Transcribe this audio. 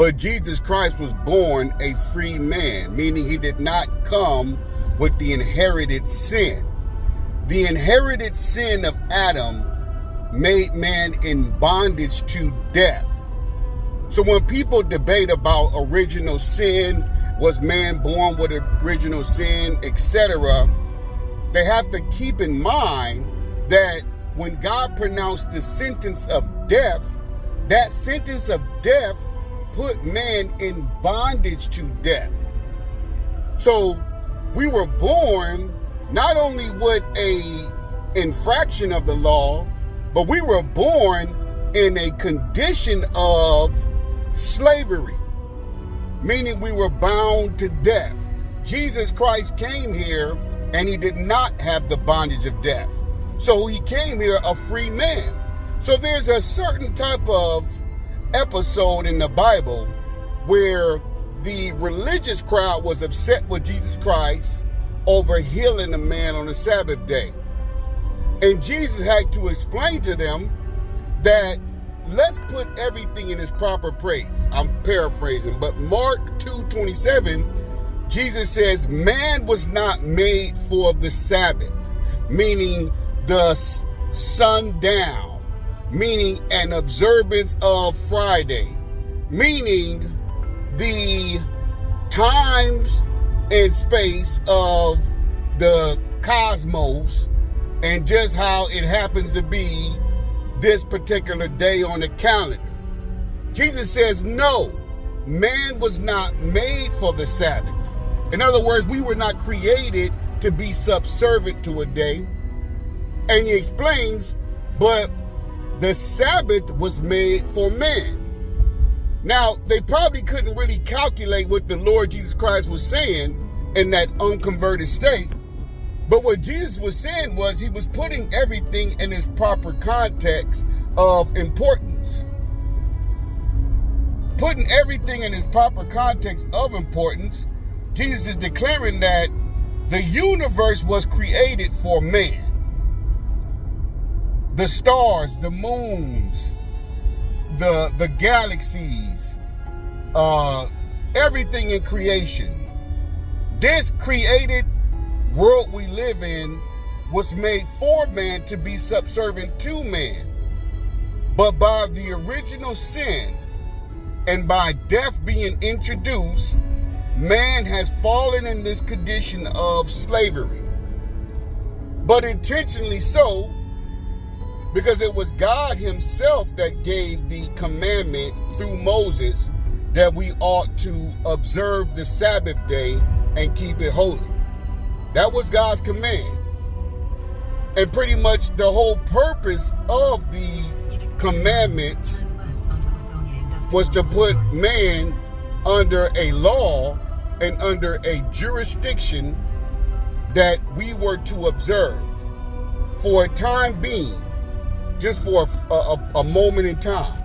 But Jesus Christ was born a free man, meaning he did not come with the inherited sin. The inherited sin of Adam made man in bondage to death. So when people debate about original sin, was man born with original sin, etc., they have to keep in mind that when God pronounced the sentence of death, that sentence of death put man in bondage to death. So we were born not only with a infraction of the law, but we were born in a condition of slavery, meaning we were bound to death. Jesus Christ came here and he did not have the bondage of death. So he came here a free man. So there's a certain type of episode in the Bible where the religious crowd was upset with Jesus Christ over healing a man on the Sabbath day. And Jesus had to explain to them that let's put everything in its proper place. I'm paraphrasing, but Mark 2:27, Jesus says, man was not made for the Sabbath, meaning the sundown, meaning an observance of Friday, meaning the times and space of the cosmos and just how it happens to be this particular day on the calendar. Jesus says, no, man was not made for the Sabbath. In other words, we were not created to be subservient to a day. And he explains, but the Sabbath was made for man. Now, they probably couldn't really calculate what the Lord Jesus Christ was saying in that unconverted state. But what Jesus was saying was he was putting everything in its proper context of importance. Putting everything in its proper context of importance, Jesus is declaring that the universe was created for man. The stars, the moons, the galaxies, everything in creation. This created world we live in was made for man to be subservient to man. But by the original sin and by death being introduced, man has fallen in this condition of slavery. But intentionally so, because it was God himself that gave the commandment through Moses that we ought to observe the Sabbath day and keep it holy. That was God's command. And pretty much the whole purpose of the commandments was to put man under a law and under a jurisdiction that we were to observe for a time being, just for a moment in time.